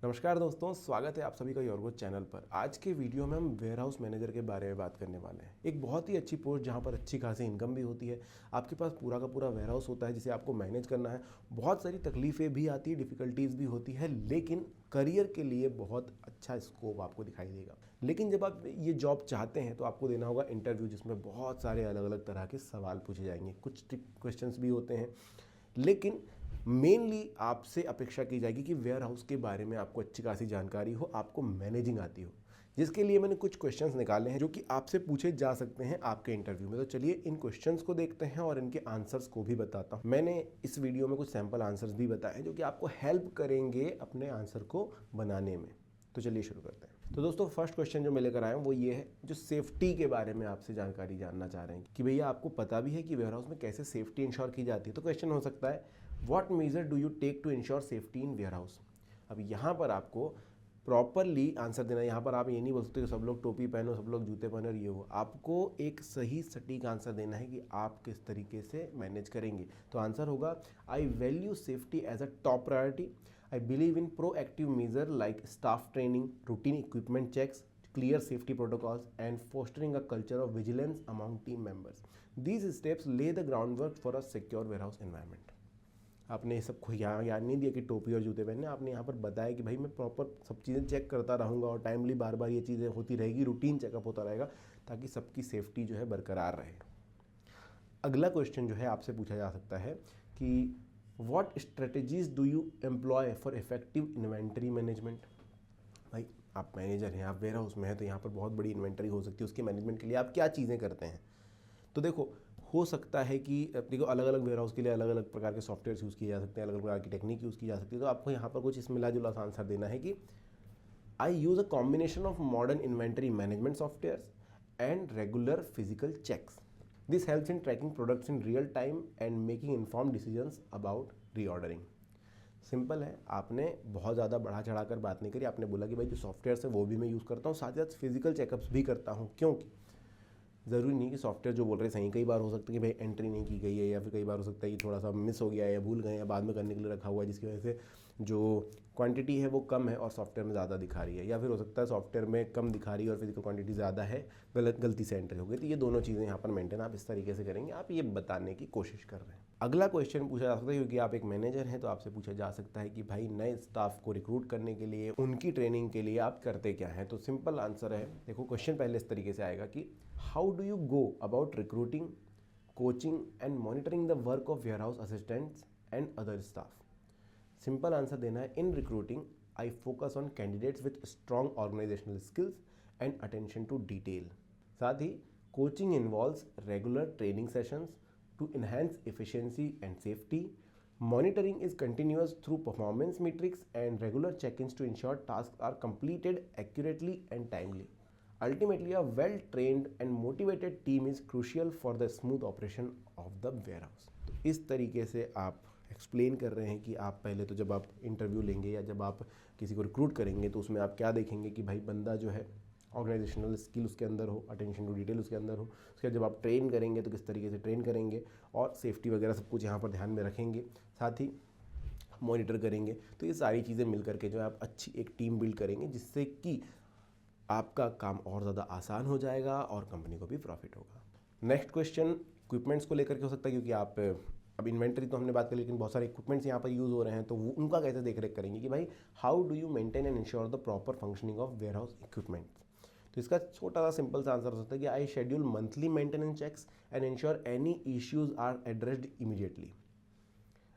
नमस्कार दोस्तों, स्वागत है आप सभी का योरगो चैनल पर। आज के वीडियो में हम वेयर हाउस मैनेजर के बारे में बात करने वाले हैं। एक बहुत ही अच्छी पोस्ट जहां पर अच्छी खासी इनकम भी होती है। आपके पास पूरा का पूरा वेयर हाउस होता है जिसे आपको मैनेज करना है। बहुत सारी तकलीफें भी आती है, डिफिकल्टीज भी होती है, लेकिन करियर के लिए बहुत अच्छा स्कोप आपको दिखाई देगा। लेकिन जब आप ये जॉब चाहते हैं तो आपको देना होगा इंटरव्यू, जिसमें बहुत सारे अलग अलग तरह के सवाल पूछे जाएंगे। कुछ ट्रिक क्वेश्चंस भी होते हैं, लेकिन मेनली आपसे अपेक्षा की जाएगी कि वेयर हाउस के बारे में आपको अच्छी खासी जानकारी हो, आपको मैनेजिंग आती हो। जिसके लिए मैंने कुछ क्वेश्चंस निकाले हैं जो कि आपसे पूछे जा सकते हैं आपके इंटरव्यू में। तो चलिए इन क्वेश्चंस को देखते हैं और इनके आंसर्स को भी बताता हूं। मैंने इस वीडियो में कुछ सैंपल आंसर्स भी बताए हैं जो कि आपको हेल्प करेंगे अपने आंसर को बनाने में। तो चलिए शुरू करते हैं। तो दोस्तों, फर्स्ट क्वेश्चन जो मैं लेकर आया हूँ वो ये है, जो सेफ्टी के बारे में आपसे जानकारी जानना चाह रहे हैं कि भैया आपको पता भी है कि वेयर हाउस में कैसे सेफ्टी इंश्योर की जाती है। तो क्वेश्चन हो सकता है, what major do you take to ensure safety in warehouse. अब यहाँ पर आपको प्रॉपरली आंसर देना है। यहाँ पर आप ये नहीं बोल सकते कि सब लोग टोपी पहनो, सब लोग जूते पहनो और ये हो। आपको एक सही सटीक आंसर देना है कि आप किस तरीके से मैनेज करेंगे। तो आंसर होगा, I value safety as a top priority. I believe in proactive measures like staff training, routine equipment checks, clear safety protocols, and fostering a culture of vigilance among team members. These steps lay the groundwork for a secure warehouse environment. आपने ये सब यहाँ याद नहीं दिया कि टोपी और जूते पहनने, आपने यहाँ पर बताया कि भाई मैं प्रॉपर सब चीज़ें चेक करता रहूँगा और टाइमली बार बार ये चीज़ें होती रहेगी, रूटीन चेकअप होता रहेगा ताकि सबकी सेफ्टी जो है बरकरार रहे। अगला क्वेश्चन जो है आपसे पूछा जा सकता है कि what strategies do you employ for effective inventory management. भाई आप मैनेजर हैं, आप वेयर हाउस में हैं, तो यहाँ पर बहुत बड़ी इन्वेंटरी हो सकती है। उसके मैनेजमेंट के लिए आप क्या चीज़ें करते हैं। तो देखो, हो सकता है कि देखो अलग अलग वेयर हाउस के लिए अलग अलग प्रकार के सॉफ्टवेयर यूज़ किए जा सकते हैं, अलग अलग प्रकार की टेक्निक यूज़ की जा सकती है। तो आपको यहाँ पर कुछ इस मिला जुला सा आंसर देना है कि I use a combination of modern inventory management softwares and regular physical checks. This helps in tracking products in real time and making informed decisions about reordering. Simple है, आपने बहुत ज़्यादा बढ़ा चढ़ा कर बात नहीं करी। आपने बोला कि भाई जो सॉफ्टवेयर है वो भी मैं यूज़ करता हूँ, साथ ही साथ फिजिकल चेकअप्स भी करता हूँ। क्योंकि ज़रूरी नहीं कि सॉफ्टवेयर जो बोल रहे हैं सही, कई बार हो सकता है कि भाई एंट्री नहीं की गई है, या फिर कई बार हो सकता है कि थोड़ा सा मिस हो गया है या भूल गए या बाद में करने के लिए रखा हुआ है, जिसकी वजह से जो क्वांटिटी है वो कम है और सॉफ्टवेयर में ज़्यादा दिखा रही है, या फिर हो सकता है सॉफ्टवेयर में कम दिखा रही है और फिजिकल क्वांटिटी ज़्यादा है, गलती से एंट्री हो गई। तो ये दोनों चीज़ें यहाँ पर मेंटेन आप इस तरीके से करेंगे, आप ये बताने की कोशिश कर रहे हैं। अगला क्वेश्चन पूछा जा सकता है, क्योंकि आप एक मैनेजर हैं तो आपसे पूछा जा सकता है कि भाई नए स्टाफ को रिक्रूट करने के लिए, उनकी ट्रेनिंग के लिए आप करते क्या हैं। तो सिंपल आंसर है, देखो क्वेश्चन पहले इस तरीके से आएगा कि how do you go about recruiting, coaching and monitoring the work of warehouse assistants and other staff. Simple answer देना है, in recruiting I focus on candidates with strong organisational skills and attention to detail. साथ ही coaching involves regular training sessions to enhance efficiency and safety. Monitoring is continuous through performance metrics and regular check-ins to ensure tasks are completed accurately and timely. Ultimately, a well-trained and motivated team is crucial for the smooth operation of the warehouse. तो इस तरीके से आप explain कर रहे हैं कि आप पहले तो जब आप इंटरव्यू लेंगे या जब आप किसी को रिक्रूट करेंगे तो उसमें आप क्या देखेंगे कि भाई बंदा जो है ऑर्गेनाइजेशनल स्किल उसके अंदर हो, अटेंशन टू डिटेल उसके अंदर हो। उसके बाद जब आप ट्रेन करेंगे तो किस तरीके से ट्रेन करेंगे और सेफ्टी वगैरह सब कुछ यहाँ पर ध्यान में रखेंगे। साथ ही मॉनिटर करेंगे। तो ये सारी चीज़ें मिल करके जो है आप अच्छी एक टीम बिल्ड करेंगे, जिससे कि आपका काम और ज़्यादा आसान हो जाएगा और कंपनी को भी प्रॉफिट होगा। नेक्स्ट क्वेश्चन इक्विपमेंट्स को लेकर के हो सकता है, क्योंकि आप अब इन्वेंटरी तो हमने बात करी, लेकिन बहुत सारे इक्विपमेंट्स यहाँ पर यूज़ हो रहे हैं, तो वो उनका कैसे देख रेख करेंगे कि भाई how do you maintain and ensure the proper functioning of warehouse equipments. तो इसका छोटा सा सिंपल सा आंसर हो सकता है कि I schedule monthly maintenance checks and ensure any issues are addressed immediately.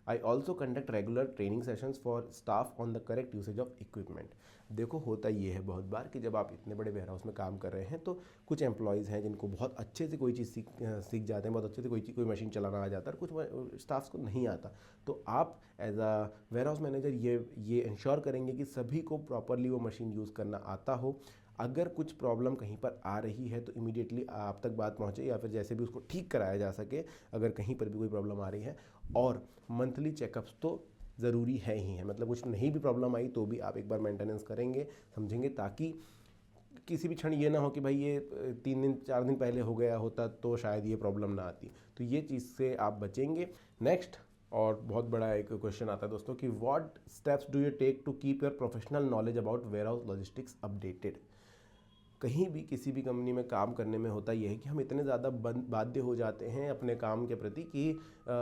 I also conduct regular training sessions for staff on the correct usage of equipment. देखो होता ये है बहुत बार कि जब आप इतने बड़े वेयर हाउस में काम कर रहे हैं तो कुछ एम्प्लॉयज़ हैं जिनको बहुत अच्छे से कोई चीज़ सीख जाते हैं, बहुत अच्छे से कोई मशीन चलाना आ जाता है, और कुछ स्टाफ्स को नहीं आता। तो आप as a warehouse manager ये इंश्योर करेंगे कि सभी को प्रॉपरली वो मशीन यूज़ करना आता हो। अगर कुछ प्रॉब्लम कहीं पर आ रही है तो इमीडिएटली आप तक बात पहुंचे, या फिर जैसे भी उसको ठीक कराया जा सके अगर कहीं पर भी कोई प्रॉब्लम आ रही है। और मंथली चेकअप्स तो ज़रूरी है ही है, मतलब कुछ नहीं भी प्रॉब्लम आई तो भी आप एक बार मेंटेनेंस करेंगे, समझेंगे, ताकि किसी भी क्षण ये ना हो कि भाई ये 3 दिन 4 दिन पहले हो गया होता तो शायद ये प्रॉब्लम ना आती। तो ये चीज़ से आप बचेंगे। नेक्स्ट और बहुत बड़ा एक क्वेश्चन आता है दोस्तों कि what steps do you take to keep your professional knowledge about warehouse logistics updated. कहीं भी किसी भी कंपनी में काम करने में होता यह है कि हम इतने ज़्यादा बाध्य हो जाते हैं अपने काम के प्रति कि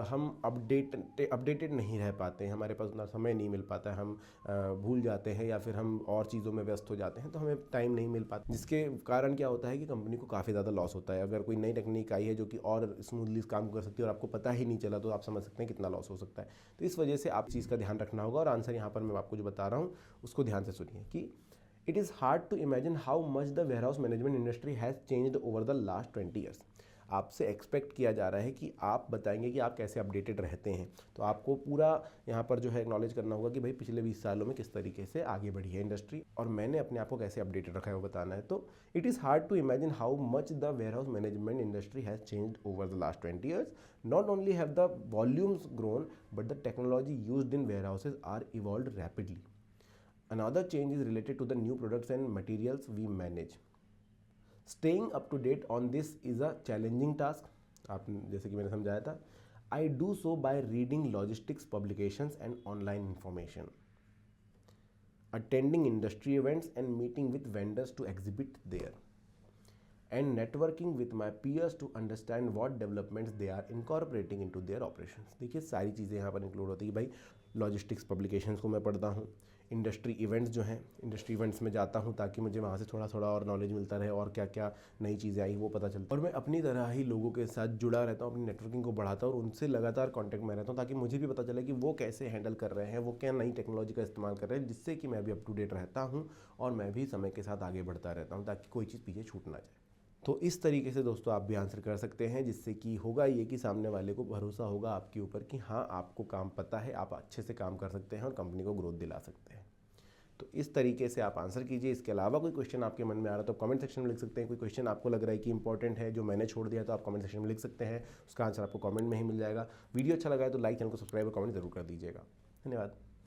हम अपडेटेड नहीं रह पाते हैं, हमारे पास उतना समय नहीं मिल पाता है, हम भूल जाते हैं या फिर हम और चीज़ों में व्यस्त हो जाते हैं, तो हमें टाइम नहीं मिल पाता, जिसके कारण क्या होता है कि कंपनी को काफ़ी ज़्यादा लॉस होता है। अगर कोई नई टेक्निक आई है जो कि और स्मूथली काम कर सकती है और आपको पता ही नहीं चला, तो आप समझ सकते हैं कितना लॉस हो सकता है। तो इस वजह से आप चीज़ का ध्यान रखना होगा और आंसर यहाँ पर मैं आपको जो बता रहा हूँ उसको ध्यान से सुनिए कि it is hard to imagine how much the warehouse management industry has changed over the last 20 years। आपसे एक्सपेक्ट किया जा रहा है कि आप बताएंगे कि आप कैसे अपडेटेड रहते हैं, तो आपको पूरा यहाँ पर जो है एक्नॉलेज करना होगा कि भाई पिछले 20 सालों में किस तरीके से आगे बढ़ी है इंडस्ट्री और मैंने अपने आप को कैसे अपडेटेड रखा है वो बताना है। तो it is hard to imagine how much the warehouse management industry has changed over the last 20 years. Not only have the volumes grown but the technology used in warehouses are evolved rapidly. Another change is related to the new products and materials we manage. Staying up to date on this is a challenging task. आप जैसे कि मैंने समझाया था, I do so by reading logistics publications and online information, attending industry events and meeting with vendors to exhibit there, and networking with my peers to understand what developments they are incorporating into their operations। देखिए सारी चीज़ें यहाँ पर include होती है कि भाई logistics publications को मैं पढ़ता हूँ, इंडस्ट्री इवेंट्स जो हैं इंडस्ट्री इवेंट्स में जाता हूँ ताकि मुझे वहाँ से थोड़ा थोड़ा और नॉलेज मिलता रहे और क्या क्या नई चीज़ें आई वो पता चलता है, और मैं अपनी तरह ही लोगों के साथ जुड़ा रहता हूँ, अपनी नेटवर्किंग को बढ़ाता हूँ और उनसे लगातार कॉन्टैक्ट में रहता हूँ ताकि मुझे भी पता चले कि वो कैसे हैंडल कर रहे हैं, वो क्या नई टेक्नोलॉजी का इस्तेमाल कर रहे हैं, जिससे कि मैं भी अप टू डेट रहता हूँ और मैं भी समय के साथ आगे बढ़ता रहता हूँ ताकि कोई चीज़ पीछे छूट ना जाए। तो इस तरीके से दोस्तों आप भी आंसर कर सकते हैं, जिससे कि होगा ये कि सामने वाले को भरोसा होगा आपके ऊपर कि हाँ आपको काम पता है, आप अच्छे से काम कर सकते हैं और कंपनी को ग्रोथ दिला सकते हैं। तो इस तरीके से आप आंसर कीजिए। इसके अलावा कोई क्वेश्चन आपके मन में आ रहा है तो कमेंट सेक्शन में लिख सकते हैं। कोई क्वेश्चन आपको लग रहा है कि इंपॉर्टेंट है जो मैंने छोड़ दिया तो आप कमेंट सेक्शन में लिख सकते हैं, उसका आंसर आपको कमेंट में ही मिल जाएगा। वीडियो अच्छा लगा है तो लाइक, चैनल को सब्सक्राइब और कमेंट जरूर कर दीजिएगा। धन्यवाद।